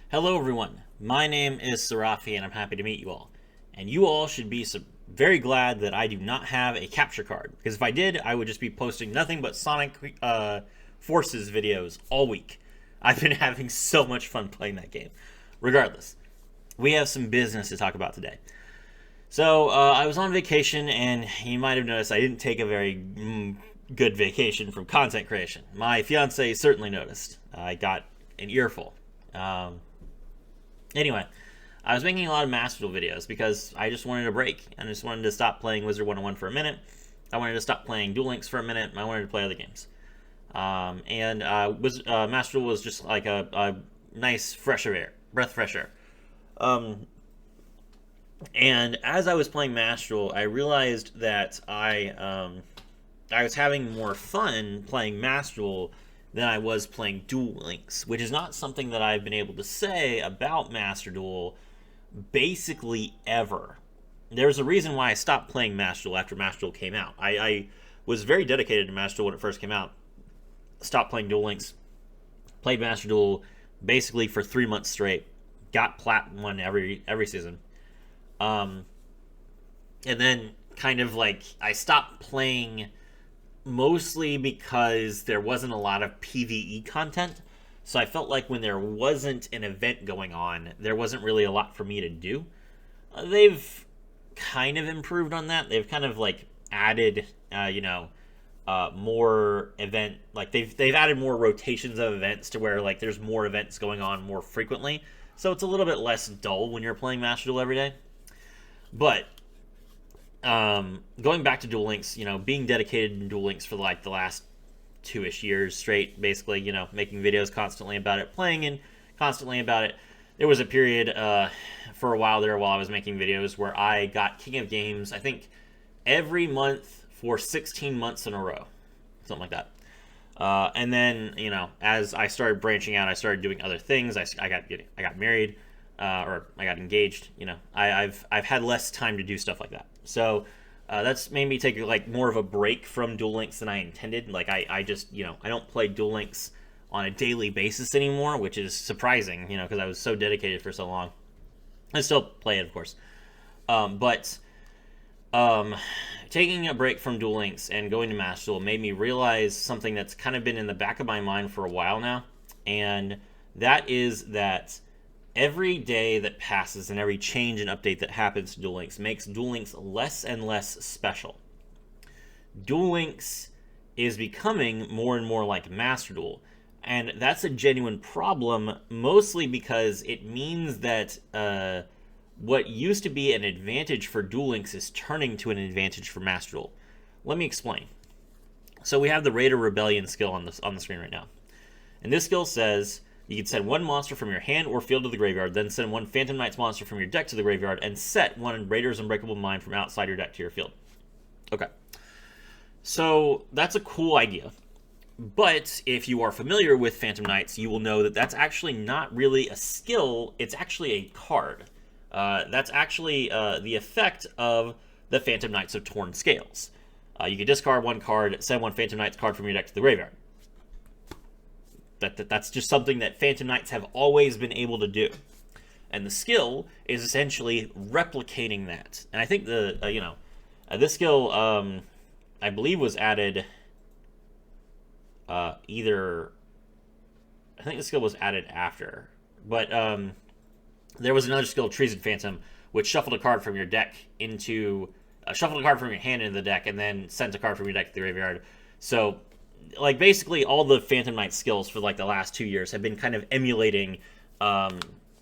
Hello everyone, my name is Sarafi and I'm happy to meet you all. And you all should be very glad that I do not have a capture card, because if I did, I would just be posting nothing but Sonic Forces videos all week. I've been having so much fun playing that game. Regardless, we have some business to talk about today. So, I was on vacation, and you might have noticed I didn't take a very good vacation from content creation. My fiance certainly noticed. I got an earful. Um, Anyway, I was making a lot of Master Duel videos because I just wanted a break. I just wanted to stop playing Wizard 101 for a minute. I wanted to stop playing Duel Links for a minute. I wanted to play other games. Master Duel was just like a nice breath of fresh air. Um, and as I was playing Master Duel, I realized that I was having more fun playing Master Duel than I was playing Duel Links, which is not something that I've been able to say about Master Duel basically ever. There's a reason why I stopped playing Master Duel after Master Duel came out. I was very dedicated to Master Duel when it first came out. Stopped playing Duel Links. Played Master Duel basically for 3 months straight. Got Plat 1 every season. Um, and then kind of like I stopped playing mostly because there wasn't a lot of PvE content. So I felt like when there wasn't an event going on, there wasn't really a lot for me to do. They've kind of improved on that. They've kind of like added, more event. Like they've added more rotations of events to where like there's more events going on more frequently. So it's a little bit less dull when you're playing Master Duel every day. But going back to Duel Links, being dedicated in Duel Links for like the last 2-ish years straight, basically, making videos constantly about it, playing and constantly about it. There was a period for a while there while I was making videos where I got King of Games, I think, every month for 16 months in a row, something like that. And then, as I started branching out, I started doing other things. I got married, or I got engaged. I've had less time to do stuff like that. So that's made me take like more of a break from Duel Links than I intended. Like I just I don't play Duel Links on a daily basis anymore, which is surprising. Because I was so dedicated for so long. I still play it, of course, but um, taking a break from Duel Links and going to Master Duel made me realize something that's kind of been in the back of my mind for a while now, and that is that every day that passes and every change and update that happens to Duel Links makes Duel Links less and less special. Duel Links is becoming more and more like Master Duel, and that's a genuine problem, mostly because it means that what used to be an advantage for Duel Links is turning to an advantage for Master Duel. Let me explain. So we have the Raider Rebellion skill on the screen right now, and this skill says you can send one monster from your hand or field to the graveyard, then send one Phantom Knights monster from your deck to the graveyard, and set one Raider's Unbreakable Mind from outside your deck to your field. Okay. So that's a cool idea. But if you are familiar with Phantom Knights, you will know that that's actually not really a skill, it's actually a card. That's actually the effect of the Phantom Knights of Torn Scales. You can discard one card, send one Phantom Knights card from your deck to the graveyard. That's just something that Phantom Knights have always been able to do. And the skill is essentially replicating that. And I think this skill, I believe, was added either. I think the skill was added after, but there was another skill, Treason Phantom, which shuffled a card from your deck into shuffled a card from your hand into the deck, and then sent a card from your deck to the graveyard. So, like, basically, all the Phantom Knight skills for like the last 2 years have been kind of emulating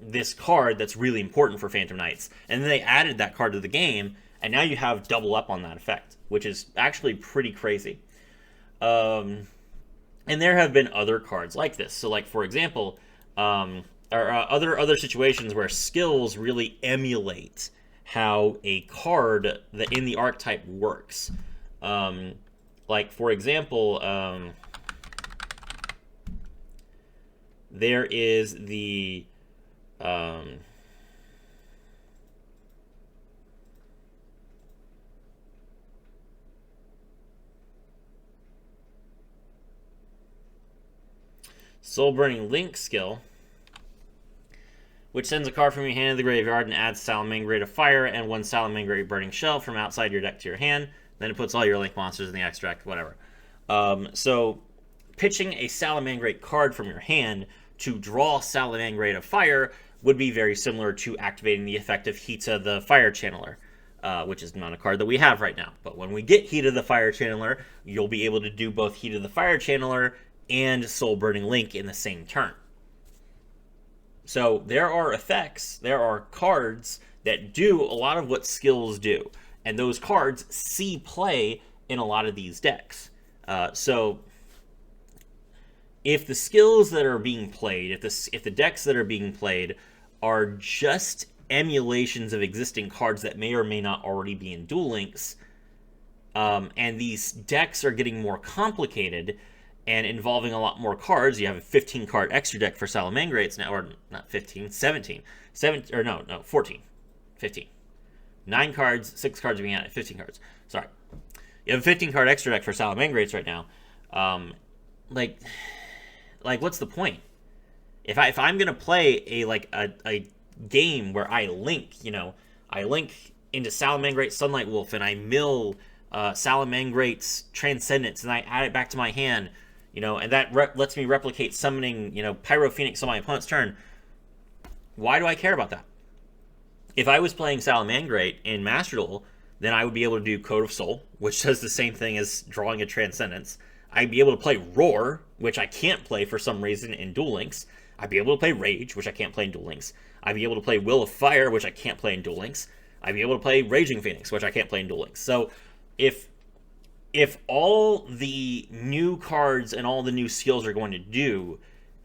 this card that's really important for Phantom Knights, and then they added that card to the game, and now you have double up on that effect, which is actually pretty crazy. And there have been other cards like this. So, like, for example, other situations where skills really emulate how a card that in the archetype works. Like, for example, there is the Soul Burning Link skill, which sends a card from your hand to the graveyard and adds Salamangreat of Fire and 1 Salamangreat Burning Shell from outside your deck to your hand. Then it puts all your Link monsters in the extract, whatever. So pitching a Salamangreat card from your hand to draw Salamangreat of Fire would be very similar to activating the effect of Hita the Fire Channeler, which is not a card that we have right now. But when we get Hita the Fire Channeler, you'll be able to do both Hita the Fire Channeler and Soul Burning Link in the same turn. So there are effects, there are cards that do a lot of what skills do. And those cards see play in a lot of these decks. So if the skills that are being played, if the decks that are being played are just emulations of existing cards that may or may not already be in Duel Links, and these decks are getting more complicated and involving a lot more cards. You have a 15-card extra deck for Salamangreats now, or not 15, 17. 14. 15. 9 cards, 6 cards being added, 15 cards. Sorry. You have a 15-card extra deck for Salamangreats right now. Like, what's the point? If I'm gonna play a game where I link, I link into Salamangreat Sunlight Wolf and I mill Salamangrate's Transcendence and I add it back to my hand, and that lets me replicate summoning, Pyro Phoenix on my opponent's turn. Why do I care about that? If I was playing Salamangreat in Master Duel, then I would be able to do Code of Soul, which does the same thing as drawing a Transcendence. I'd be able to play Roar, which I can't play for some reason in Duel Links. I'd be able to play Rage, which I can't play in Duel Links. I'd be able to play Will of Fire, which I can't play in Duel Links. I'd be able to play Raging Phoenix, which I can't play in Duel Links. So if all the new cards and all the new skills are going to do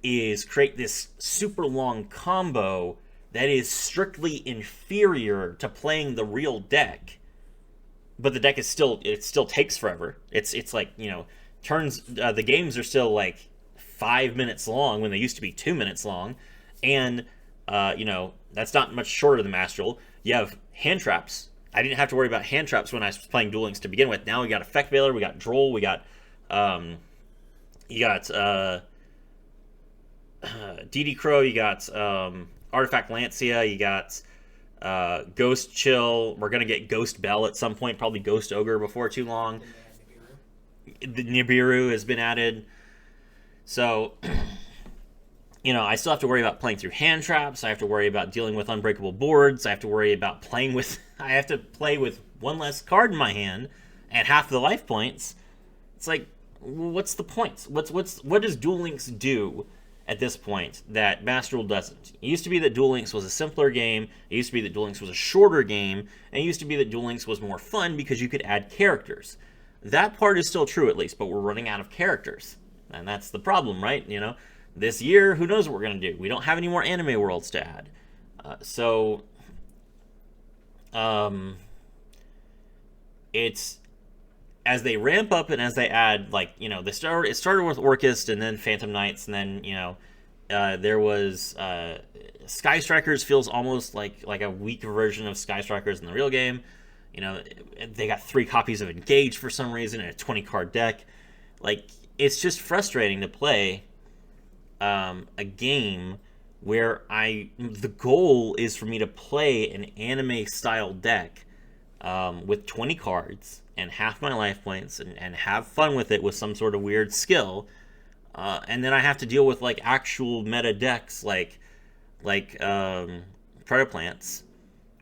is create this super long combo that is strictly inferior to playing the real deck, but the deck is still takes forever. It's like, turns, the games are still like 5 minutes long when they used to be 2 minutes long, and that's not much shorter than Master Duel. You have hand traps. I didn't have to worry about hand traps when I was playing Duel Links to begin with. Now we got Effect Veiler, we got Droll, we got DD Crow, you got Artifact Lancia, you got Ghost Chill. We're gonna get Ghost Bell at some point, probably Ghost Ogre before too long. The Nibiru has been added. So, I still have to worry about playing through hand traps. I have to worry about dealing with unbreakable boards. I have to worry about playing with... I have to play with one less card in my hand and half the life points. It's like, what's the point? What does Duel Links do at this point that Master Duel doesn't? It used to be that Duel Links was a simpler game. It used to be that Duel Links was a shorter game. And it used to be that Duel Links was more fun because you could add characters. That part is still true, at least, but we're running out of characters. And that's the problem, right? This year, who knows what we're going to do? We don't have any more anime worlds to add. It's... As they ramp up and as they add, it started with Orchest and then Phantom Knights, and then, there was... Sky Strikers feels almost like a weak version of Sky Strikers in the real game. They got 3 copies of Engage for some reason in a 20-card deck. It's just frustrating to play a game where the goal is for me to play an anime-style deck with 20 cards and half my life points and have fun with it with some sort of weird skill. And then I have to deal with, actual meta decks like Predaplants,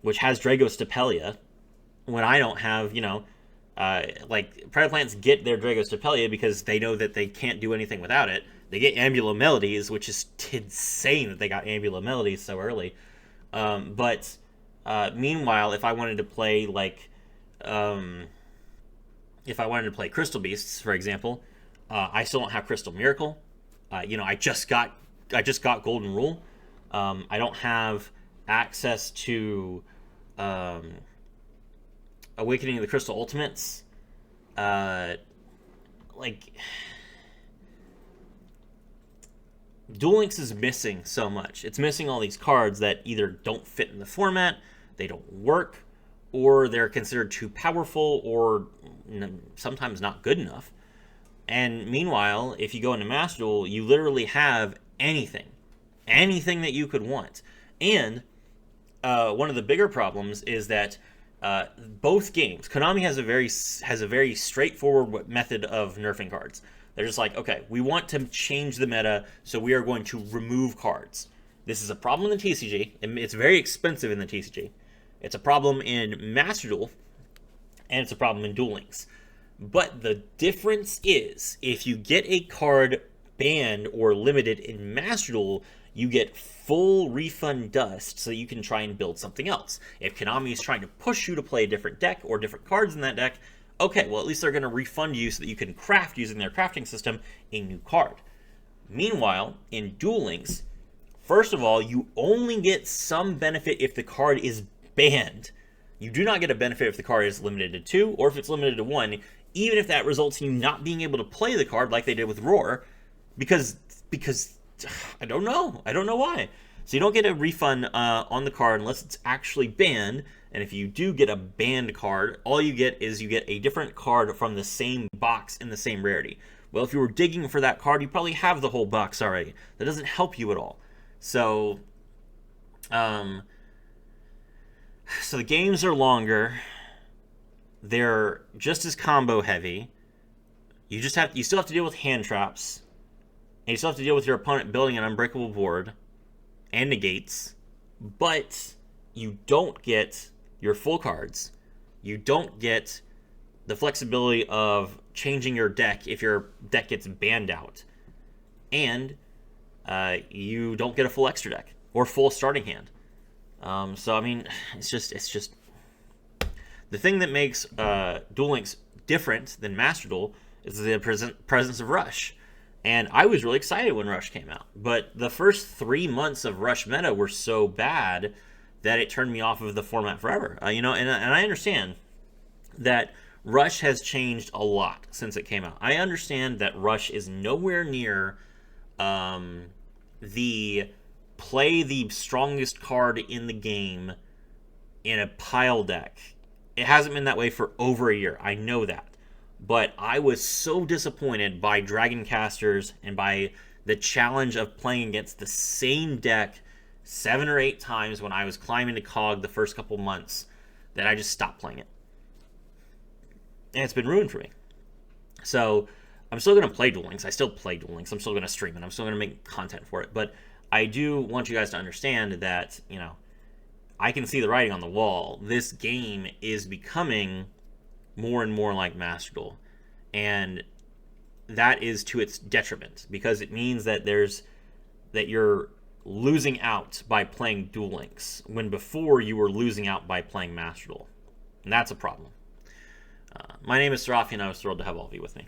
which has Dragostapelia, when I don't have, Predaplants get their Dragostapelia because they know that they can't do anything without it. They get Ambulo Melodies, which is insane that they got Ambulo Melodies so early. But meanwhile, if I wanted to play Crystal Beasts, for example, I still don't have Crystal Miracle. I just got Golden Rule. I don't have access to Awakening of the Crystal Ultimates. Duel Links is missing so much. It's missing all these cards that either don't fit in the format, they don't work, or they're considered too powerful, or sometimes not good enough. And meanwhile, if you go into Master Duel, you literally have anything that you could want. And one of the bigger problems is that both games, Konami has a very straightforward method of nerfing cards. They're just like, okay, we want to change the meta, so we are going to remove cards. This is a problem in the TCG, and it's very expensive in the TCG. It's a problem in Master Duel, and it's a problem in Duel Links. But the difference is, if you get a card banned or limited in Master Duel, you get full refund dust so that you can try and build something else. If Konami is trying to push you to play a different deck or different cards in that deck, okay, well, at least they're going to refund you so that you can craft, using their crafting system, a new card. Meanwhile, in Duel Links, first of all, you only get some benefit if the card is banned. You do not get a benefit if the card is limited to 2, or if it's limited to 1, even if that results in you not being able to play the card like they did with Roar, because I don't know why. So you don't get a refund on the card unless it's actually banned, and if you do get a banned card, all you get is you get a different card from the same box in the same rarity. Well, if you were digging for that card, you probably have the whole box already. That doesn't help you at all. So, so the games are longer. They're just as combo heavy. You still have to deal with hand traps. And you still have to deal with your opponent building an unbreakable board and negates. But you don't get your full cards. You don't get the flexibility of changing your deck if your deck gets banned out. And you don't get a full extra deck or full starting hand. So, I mean, it's just the thing that makes Duel Links different than Master Duel is the presence of Rush. And I was really excited when Rush came out. But the first 3 months of Rush meta were so bad that it turned me off of the format forever. And I understand that Rush has changed a lot since it came out. I understand that Rush is nowhere near the play the strongest card in the game in a pile deck. It hasn't been that way for over a year. I know that. But I was so disappointed by Dragon Casters and by the challenge of playing against the same deck 7 or 8 times when I was climbing to COG the first couple months that I just stopped playing it. And it's been ruined for me. So I'm still going to play Duel Links. I still play Duel Links. I'm still going to stream it. I'm still going to make content for it. But I do want you guys to understand that, I can see the writing on the wall. This game is becoming more and more like Master Duel. And that is to its detriment, because it means that you're losing out by playing Duel Links, when before you were losing out by playing Master Duel. And that's a problem. My name is Serafi, and I was thrilled to have all of you with me.